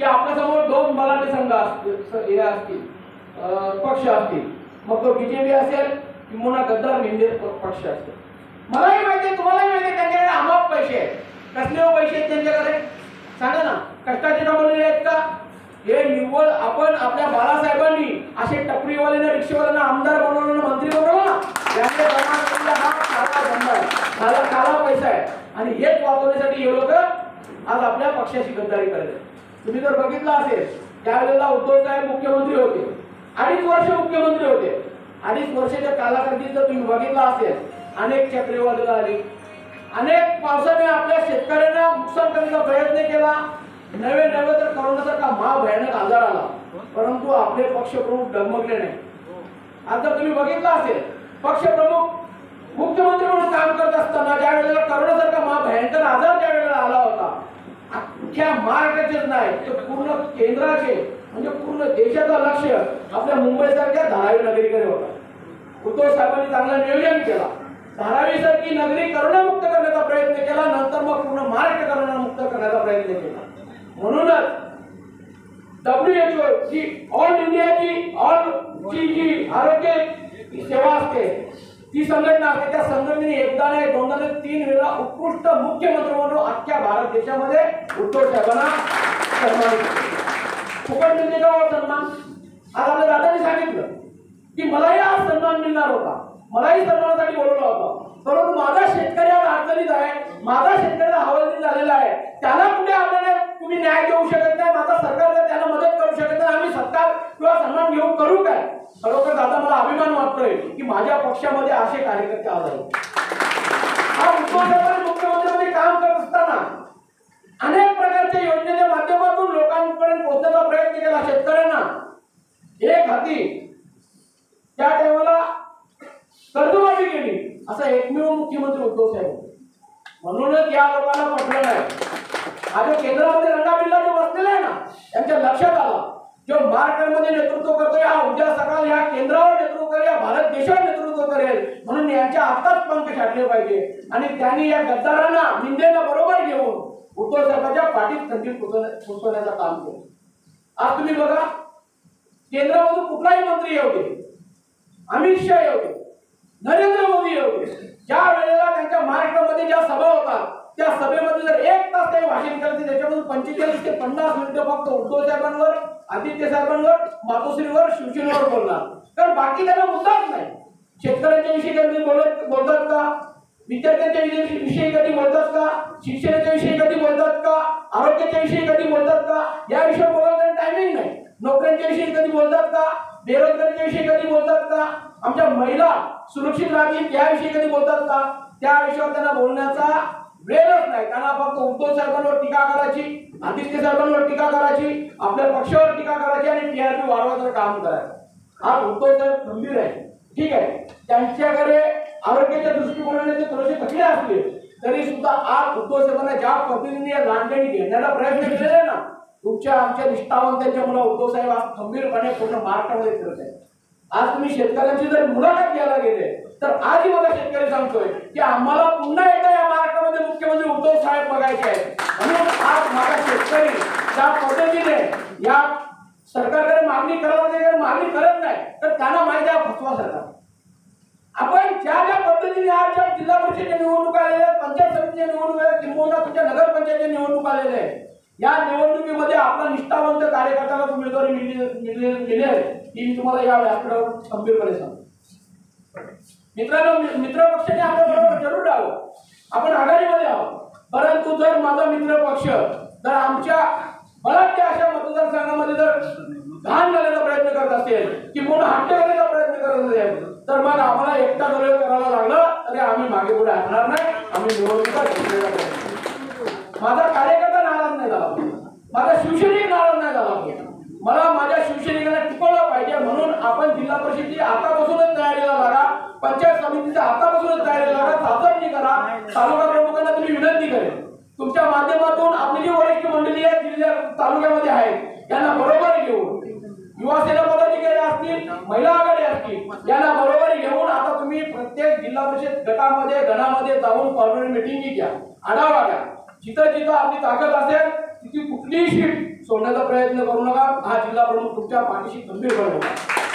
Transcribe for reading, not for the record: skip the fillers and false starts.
की आपल्यासमोर दोन मराठी संघ असतील, पक्ष असतील, मग तो बीजेपी असेल किंवा गद्दार हिंदे पक्ष असेल. मलाही माहिती आहे, तुम्हालाही माहिती आहे, त्यांच्याकडे अमाप पैसे आहेत. कसले पैसे आहेत त्यांच्याकडे सांगा ना. कष्टाचे कमवलेले आहेत का? हे निव्वळ आपण आपल्या बाळासाहेबांनी असे टपरीवाल्यांना, रिक्षावाल्यांना आमदार बनवलं, मंत्री बनवलं ना, त्यामुळे हा काळा धंदा आहे, काळा पैसा आहे. आणि हेच वाचवण्यासाठी हे लोक आज आपल्या पक्षाची गद्दारी करत. तुम्ही जर बघितलं असेल, त्यावेळेला उद्धव साहेब मुख्यमंत्री होते, 2.5 वर्ष मुख्यमंत्री होते. 2.5 वर्षाच्या कालावधीत जर तुम्ही बघितलं असेल, अनेक चक्रीवादळं आली, अनेक पावसाने आपल्या शेतकऱ्यांना नुकसान करण्याचा प्रयत्न केला. नवे तर कोरोनासारखा महाभयानक आजार आला, परंतु आपले पक्षप्रमुख डगमगले नाही. आज जर तुम्ही बघितलं असेल, पक्षप्रमुख मुख्यमंत्री म्हणून काम करत असताना ज्या वेळेला कोरोनासारखा महाभयंकर आजार ज्या वेळेला आला होता, अख्ख्या महाराष्ट्राचेच नाही तर पूर्ण केंद्राचे म्हणजे पूर्ण देशाचं लक्ष आपल्या मुंबईसारख्या धारावी नगरीकडे होता. उद्धव साहेबांनी चांगलं नियोजन केला. धारावी सारखी नगरी करोनामुक्त करण्याचा प्रयत्न केला, नंतर मग पूर्ण महाराष्ट्र करोनामुक्त करण्याचा प्रयत्न केला. म्हणूनच WHO जी ऑल इंडियाची जी आरोग्य सेवा असते, ती संघटना असते, त्या संघटनेने एकदा नाही, दोनदा नाही, 3 वेळा उत्कृष्ट मुख्यमंत्री म्हणून अख्ख्या भारत देशामध्ये उद्धव साहेबांना सन्मानित केले. फुकट मिळते का सन्मान? आज आपल्या दादांनी सांगितलं की मलाही आज सन्मान मिळणार होता, मलाही सन्मानासाठी बोलवला होता, परंतु माझा शेतकरी आज अडचणीत आहे, माझा शेतकरी हवालदिल झालेला आहे, त्याला कुठे आपल्याला तुम्ही न्याय देऊ शकत नाही, माझा सरकार त्याला मदत करू शकत नाही, आम्ही सत्कार किंवा सन्मान घेऊन करू काय? खरोखर दादा मला अभिमान वाटतोय की माझ्या पक्षामध्ये असे कार्यकर्ते आज आहेत. हा उद्धव साहेबांनी मुख्यमंत्र्यांमध्ये काम करत असताना अनेक प्रकारच्या योजनेच्या माध्यमातून लोकांपर्यंत पोहोचण्याचा प्रयत्न केला. शेतकऱ्यांना एक हाती त्या टायमाला कर्जमाफी केली, असा एकमेव मुख्यमंत्री उद्धव साहेब. म्हणूनच या लोकांना पटलं नाही. आज केंद्रामध्ये रंगाबिल्ला जो बसलेला आहे ना, त्यांच्या लक्षात आला जो महाराष्ट्रामध्ये नेतृत्व करतोय, हा उद्या सकाळ या केंद्रावर नेतृत्व करेल, या भारत देशावर नेतृत्व करेल, म्हणून यांच्या हातात पंख छाटले पाहिजे. आणि त्यांनी या गद्दारांना निंदेला बरोबर घेऊन उद्धव साहेबांच्या पाठीत खंजीर फुंकण्याचं काम केलं. आज तुम्ही बघा, केंद्रामधून कुठलाही मंत्री येऊ दे, अमित शहा येऊ दे, नरेंद्र मोदी येऊ दे, ज्या वेळेला त्यांच्या महाराष्ट्रामध्ये ज्या सभा होतात, त्या सभेमध्ये जर 1 तास काही भाषण करते, त्याच्यामधून 45 ते 50 मिनिटं फक्त उद्धव साहेबांवर, आदित्य साहेबांवर, मातोश्रीवर, शिवसेनेवर बोलणार. कारण बाकी त्यांना मुद्दाच नाही. शेतकऱ्यांच्या विषयी कधी बोलतात का? विद्यार्थ्यांच्या विषयी कधी बोलतात का? शिक्षणाच्या विषयी कधी बोलतात का? आरोग्याच्या विषयी कधी बोलतात का? या विषयावर बोलायला टायमिंग नाही. नोकऱ्यांच्या विषयी कधी बोलतात का? बेरोजगारीच्या विषयी कधी बोलतात का? आमच्या महिला सुरक्षित राहतील याविषयी कधी बोलतात का? त्या विषयावर त्यांना बोलण्याचा वेळच नाही. त्यांना फक्त उद्धव साहेबांवर टीका करायची, आदित्य साहेबांवर टीका करायची, आपल्या पक्षावर टीका करायची आणि टीआरपी वाढवायचं काम करायचं. आज उद्धव साहेब गंभीर आहे, ठीक आहे, त्यांच्याकडे आरोग्याच्या दृष्टिकोनाने ते थोडेसे थकले असले तरी सुद्धा आज उद्धव साहेबांना ज्या पद्धतीने लांडणी घेण्याचा प्रयत्न केलेला आहे ना, तुमच्या आमच्या निष्ठावंतांच्या मुलं उद्धव साहेब आज खंबीरपणे पूर्ण महाराष्ट्रामध्ये फिरत आहेत. आज तुम्ही शेतकऱ्यांची जर मुलाखत घ्यायला गेले तर आजही मला शेतकरी सांगतोय की आम्हाला पुन्हा एकदा या महाराष्ट्रामध्ये मुख्यमंत्री उद्धव साहेब बघायचे आहेत. म्हणून आज माझा शेतकरी ज्या पद्धतीने या सरकारकडे मागणी मागणी करत नाही, तर त्यांना माहिती आहे फसवा सरकार. आपण ज्या पद्धतीने आज ज्या जिल्हा परिषदेच्या निवडणुका आलेल्या, पंचायत समितीच्या निवडणुका, किंबहुना तुमच्या नगरपंचायतच्या निवडणूक आलेल्या आहेत, या निवडणुकीमध्ये आपला निष्ठावंत कार्यकर्त्याला उमेदवारी मिळेल ही मी तुम्हाला या व्यासपीठावर खंबीरपणे सांगतो. मित्रांनो, मित्रपक्षाने आपल्याबरोबर जरूर राहावं, आपण आघाडीमध्ये आहोत, परंतु जर माझा मित्र पक्ष जर आमच्या बलाढ्य अशा मतदारसंघामध्ये जर घाण घालण्याचा प्रयत्न करत असेल किंवा हट्ट करण्याचा प्रयत्न करत असेल, तर मग आम्हाला एकटा दौरे करायला लागलं तरी आम्ही मागे पुढे हटणार नाही. आम्ही निवडणुका जिंकण्याचा प्रयत्न. माझा कार्यकर्ता नाराज नाही झाला, माझा शिवसैनिक नाराज नाही झाला. मला माझ्या शिवसैनिकांना टिकवलं पाहिजे, म्हणून आपण जिल्हा परिषदेची आतापासूनच तयारीला लागा, पंचायत समितीच्या आतापासूनच तयारीला लागा, चाचपणी करा. तालुका प्रमुखांना तुम्ही विनंती करेन, तुमच्या माध्यमातून आपली जी वरिष्ठ मंडळी आहे जिल्ह्या तालुक्यामध्ये आहेत यांना बरोबर घेऊन, युवासेना पदाधिकारी असतील, महिला आघाडी असतील, यांना बरोबर घेऊन आता तुम्ही प्रत्येक जिल्हा परिषद गटामध्ये गणामध्ये जाऊन कॉर्पोरेट मिटिंग घ्या, आढावा घ्या. जिथं जिथं आपली ताकद असेल तिथे कुठलीही शीट सोडण्याचा प्रयत्न करू नका. हा जिल्हा प्रमुख तुमच्या पाठीशी खंबीरपणे उभा आहे.